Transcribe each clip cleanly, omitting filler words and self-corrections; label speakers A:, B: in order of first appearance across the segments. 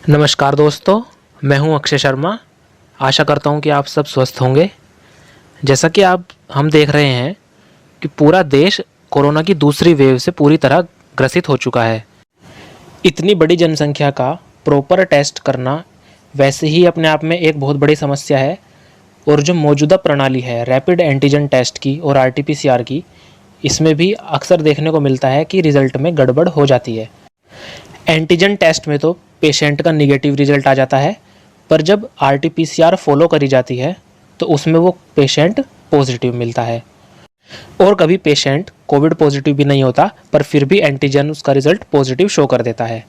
A: नमस्कार दोस्तों, मैं हूं अक्षय शर्मा। आशा करता हूं कि आप सब स्वस्थ होंगे। जैसा कि हम देख रहे हैं कि पूरा देश कोरोना की दूसरी वेव से पूरी तरह ग्रसित हो चुका है। इतनी बड़ी जनसंख्या का प्रॉपर टेस्ट करना वैसे ही अपने आप में एक बहुत बड़ी समस्या है, और जो मौजूदा प्रणाली है रैपिड एंटीजन टेस्ट की और आरटीपीसीआर की, इसमें भी अक्सर देखने को मिलता है कि रिज़ल्ट में गड़बड़ हो जाती है। एंटीजन टेस्ट में तो पेशेंट का निगेटिव रिजल्ट आ जाता है, पर जब आरटीपीसीआर फॉलो करी जाती है तो उसमें वो पेशेंट पॉजिटिव मिलता है। और कभी पेशेंट कोविड पॉजिटिव भी नहीं होता, पर फिर भी एंटीजन उसका रिजल्ट पॉजिटिव शो कर देता है।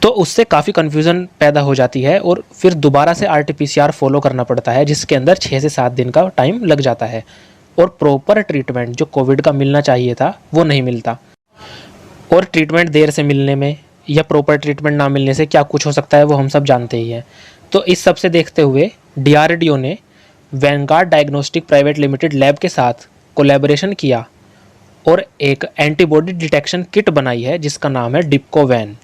A: तो उससे काफ़ी कन्फ्यूज़न पैदा हो जाती है और फिर दोबारा से आरटीपीसीआर फॉलो करना पड़ता है, जिसके अंदर 6 से 7 दिन का टाइम लग जाता है। और प्रॉपर ट्रीटमेंट जो कोविड का मिलना चाहिए था वो नहीं मिलता। और ट्रीटमेंट देर से मिलने में या प्रॉपर ट्रीटमेंट ना मिलने से क्या कुछ हो सकता है वो हम सब जानते ही हैं। तो इस सब से देखते हुए डीआरडीओ ने Vanguard diagnostic private limited lab के साथ कोलैबोरेशन किया और एक एंटीबॉडी डिटेक्शन किट बनाई है जिसका नाम है डिप्को-वैन।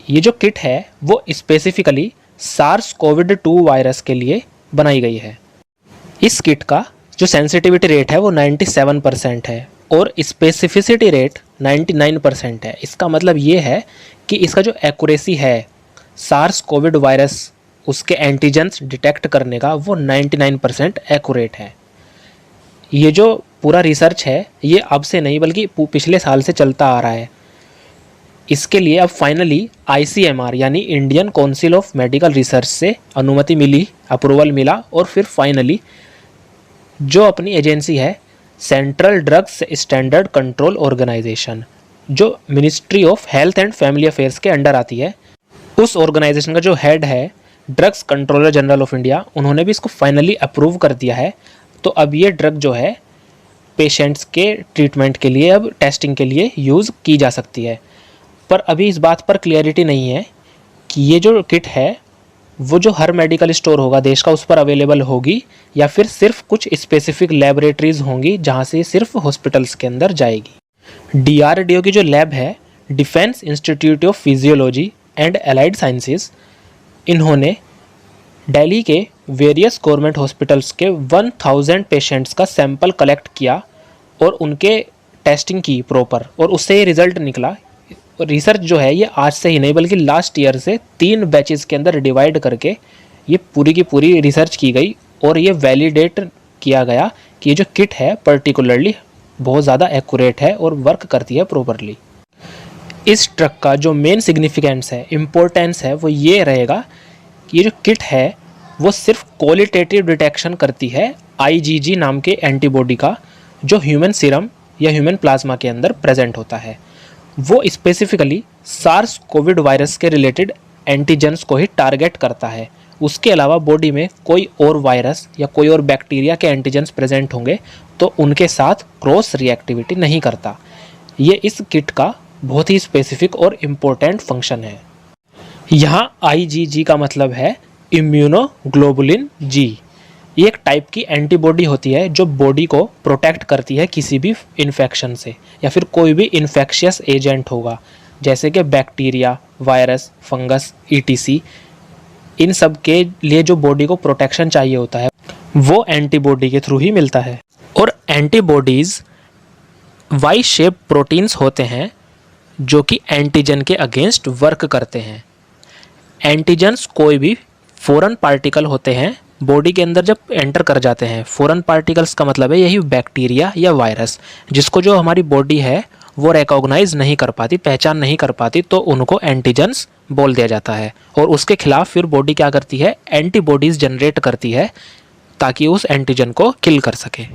A: ये जो किट है वो स्पेसिफिकली SARS-CoV-2 वायरस के लिए बनाई गई है। इस किट का जो सेंसिटिविटी रेट है वो 97% है और स्पेसिफिसिटी रेट 99% है। इसका मतलब ये है कि इसका जो एक्यूरेसी है SARS-CoV वायरस उसके एंटीजेंस डिटेक्ट करने का वो 99% एक्यूरेट है। ये जो पूरा रिसर्च है ये अब से नहीं बल्कि पिछले साल से चलता आ रहा है। इसके लिए अब फाइनली ICMR यानी Indian council of medical research से अनुमति मिली, अप्रूवल मिला, और फिर फाइनली जो अपनी एजेंसी है central drugs standard control organisation, जो ministry of health and family affairs के अंडर आती है, उस ऑर्गेनाइजेशन का जो हेड है drugs controller general of India, उन्होंने भी इसको फाइनली अप्रूव कर दिया है। तो अब ये ड्रग जो है पेशेंट्स के ट्रीटमेंट के लिए, अब टेस्टिंग के लिए यूज़ की जा सकती है। पर अभी इस बात पर क्लियरिटी नहीं है कि ये जो किट है वो जो हर मेडिकल स्टोर होगा देश का उस पर अवेलेबल होगी या फिर सिर्फ कुछ स्पेसिफिक लैबोरेटरीज होंगी जहां से सिर्फ हॉस्पिटल्स के अंदर जाएगी। डीआरडीओ की जो लैब है defence institute of physiology and allied sciences, इन्होंने दिल्ली के वेरियस गवर्नमेंट हॉस्पिटल्स के 1000 पेशेंट्स का सैंपल कलेक्ट किया और उनके टेस्टिंग की प्रॉपर, और उससे ये रिजल्ट निकला। रिसर्च जो है ये आज से ही नहीं बल्कि लास्ट ईयर से 3 बैचेस के अंदर डिवाइड करके ये पूरी की पूरी रिसर्च की गई और ये वैलिडेट किया गया कि ये जो किट है पर्टिकुलरली बहुत ज़्यादा एक्यूरेट है और वर्क करती है प्रॉपरली। इस ड्रग का जो मेन सिग्निफिकेंस है, इम्पोर्टेंस है, वो ये रहेगा कि ये जो किट है वो सिर्फ क्वालिटेटिव डिटेक्शन करती है IgG नाम के एंटीबॉडी का, जो ह्यूमन सीरम या ह्यूमन प्लाज्मा के अंदर प्रेजेंट होता है। वो स्पेसिफिकली SARS-CoV वायरस के रिलेटेड एंटीजेंस को ही टारगेट करता है। उसके अलावा बॉडी में कोई और वायरस या कोई और बैक्टीरिया के एंटीजेंस प्रेजेंट होंगे तो उनके साथ क्रॉस रिएक्टिविटी नहीं करता। ये इस किट का बहुत ही स्पेसिफिक और इम्पोर्टेंट फंक्शन है। यहाँ IgG का मतलब है इम्यूनोग्लोबुलिन G। ये एक टाइप की एंटीबॉडी होती है जो बॉडी को प्रोटेक्ट करती है किसी भी इन्फेक्शन से या फिर कोई भी इन्फेक्शियस एजेंट होगा, जैसे कि बैक्टीरिया, वायरस, फंगस ETC। इन सब के लिए जो बॉडी को प्रोटेक्शन चाहिए होता है वो एंटीबॉडी के थ्रू ही मिलता है। और एंटीबॉडीज़ वाई शेप प्रोटीन्स होते हैं जो कि एंटीजन के अगेंस्ट वर्क करते हैं। एंटीजन्स कोई भी फॉरेन पार्टिकल होते हैं बॉडी के अंदर जब एंटर कर जाते हैं। फॉरेन पार्टिकल्स का मतलब है यही बैक्टीरिया या वायरस, जिसको जो हमारी बॉडी है वो रिकॉग्नाइज नहीं कर पाती, पहचान नहीं कर पाती, तो उनको एंटीजन्स बोल दिया जाता है। और उसके खिलाफ फिर बॉडी क्या करती है, एंटीबॉडीज़ जनरेट करती है ताकि उस एंटीजन को किल कर सके।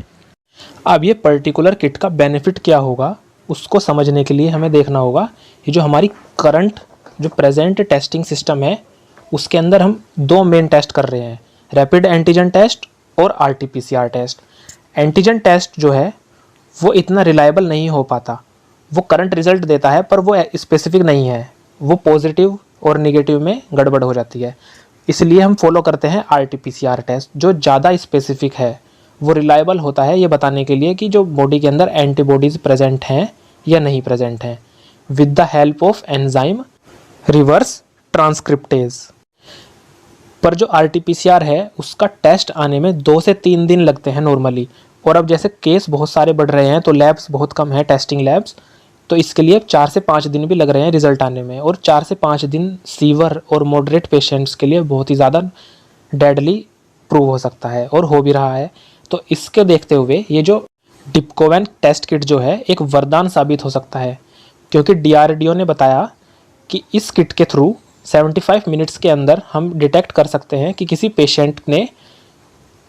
A: अब ये पर्टिकुलर किट का बेनिफिट क्या होगा उसको समझने के लिए हमें देखना होगा ये जो हमारी करंट जो प्रेजेंट टेस्टिंग सिस्टम है उसके अंदर हम 2 मेन टेस्ट कर रहे हैं, रैपिड एंटीजन टेस्ट और RT-PCR टेस्ट। एंटीजन टेस्ट जो है वो इतना रिलायबल नहीं हो पाता, वो करंट रिजल्ट देता है पर वो स्पेसिफिक नहीं है, वो पॉजिटिव और नेगेटिव में गड़बड़ हो जाती है। इसलिए हम फॉलो करते हैं RT-PCR टेस्ट जो ज़्यादा स्पेसिफिक है, वो रिलायबल होता है ये बताने के लिए कि जो बॉडी के अंदर एंटीबॉडीज़ प्रेजेंट हैं या नहीं प्रेजेंट हैं, with the help of enzyme reverse transcriptase. पर जो RT-PCR है उसका टेस्ट आने में 2 से 3 दिन लगते हैं नॉर्मली, और अब जैसे केस बहुत सारे बढ़ रहे हैं तो लैब्स बहुत कम है, टेस्टिंग लैब्स, तो इसके लिए 4 से 5 दिन भी लग रहे हैं रिजल्ट आने में। और 4 से 5 दिन सीवर और मॉडरेट पेशेंट्स के लिए बहुत ही ज़्यादा डेडली प्रूव हो सकता है, और हो भी रहा है। तो इसके देखते हुए ये जो डिप्कोवैन टेस्ट किट जो है एक वरदान साबित हो सकता है, क्योंकि DRDO ने बताया कि इस किट के थ्रू 75 मिनट्स के अंदर हम डिटेक्ट कर सकते हैं कि किसी पेशेंट ने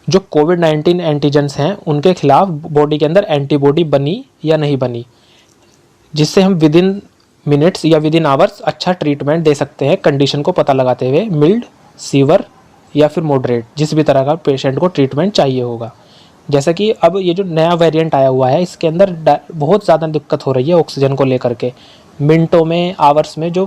A: जो कोविड-19 एंटीजेंस हैं उनके खिलाफ बॉडी के अंदर एंटीबॉडी बनी या नहीं बनी, जिससे हम विद इन मिनट्स या विद इन आवर्स अच्छा ट्रीटमेंट दे सकते हैं कंडीशन को पता लगाते हुए, मिल्ड, सीवर या फिर मॉडरेट, जिस भी तरह का पेशेंट को ट्रीटमेंट चाहिए होगा। जैसा कि अब ये जो नया वेरिएंट आया हुआ है इसके अंदर बहुत ज़्यादा दिक्कत हो रही है ऑक्सीजन को लेकर के। मिनटों में, आवर्स में जो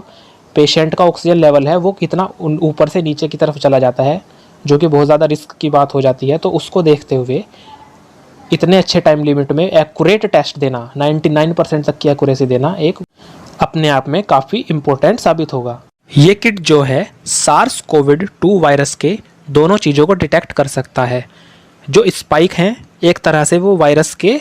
A: पेशेंट का ऑक्सीजन लेवल है वो कितना ऊपर से नीचे की तरफ चला जाता है, जो कि बहुत ज़्यादा रिस्क की बात हो जाती है। तो उसको देखते हुए इतने अच्छे टाइम लिमिट में एक्यूरेट टेस्ट देना, 99% तक की एक्यूरेसी देना, एक अपने आप में काफ़ी इम्पोर्टेंट साबित होगा। ये किट जो है SARS-CoV-2 वायरस के दोनों चीज़ों को डिटेक्ट कर सकता है। जो स्पाइक हैं एक तरह से वो वायरस के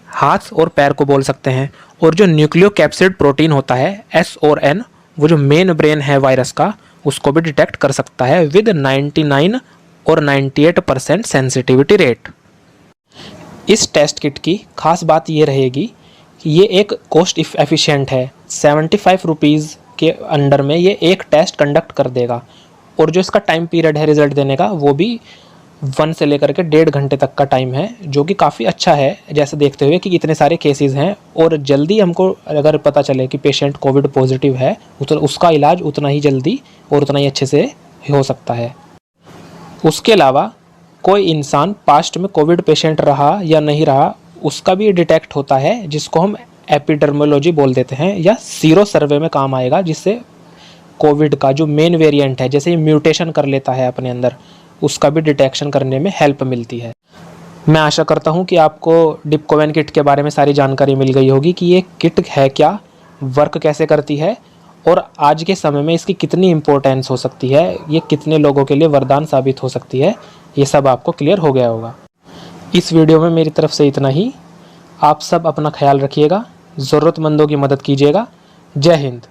A: हाथ और पैर को बोल सकते हैं, और जो न्यूक्लियोकैप्सिड प्रोटीन होता है S और N, वो जो मेन ब्रेन है वायरस का, उसको भी डिटेक्ट कर सकता है विद 99 और 98% सेंसिटिविटी रेट। इस टेस्ट किट की खास बात ये रहेगी कि ये एक कॉस्ट एफिशिएंट है। 75 रुपीज़ के अंडर में ये एक टेस्ट कंडक्ट कर देगा, और जो इसका टाइम पीरियड है रिजल्ट देने का वो भी 1 से लेकर के 1.5 घंटे तक का टाइम है, जो कि काफ़ी अच्छा है, जैसे देखते हुए कि इतने सारे केसेस हैं और जल्दी हमको अगर पता चले कि पेशेंट कोविड पॉजिटिव है तो उसका इलाज उतना ही जल्दी और उतना ही अच्छे से हो सकता है। उसके अलावा कोई इंसान पास्ट में कोविड पेशेंट रहा या नहीं रहा उसका भी डिटेक्ट होता है, जिसको हम एपिडर्मोलॉजी बोल देते हैं, या सीरो सर्वे में काम आएगा, जिससे कोविड का जो मेन वेरिएंट है जैसे म्यूटेशन कर लेता है अपने अंदर, उसका भी डिटेक्शन करने में हेल्प मिलती है। मैं आशा करता हूँ कि आपको डिप्कोवैन किट के बारे में सारी जानकारी मिल गई होगी कि ये किट है क्या, वर्क कैसे करती है, और आज के समय में इसकी कितनी इम्पोर्टेंस हो सकती है, ये कितने लोगों के लिए वरदान साबित हो सकती है, ये सब आपको क्लियर हो गया होगा। इस वीडियो में मेरी तरफ से इतना ही। आप सब अपना ख्याल रखिएगा, ज़रूरतमंदों की मदद कीजिएगा। जय हिंद।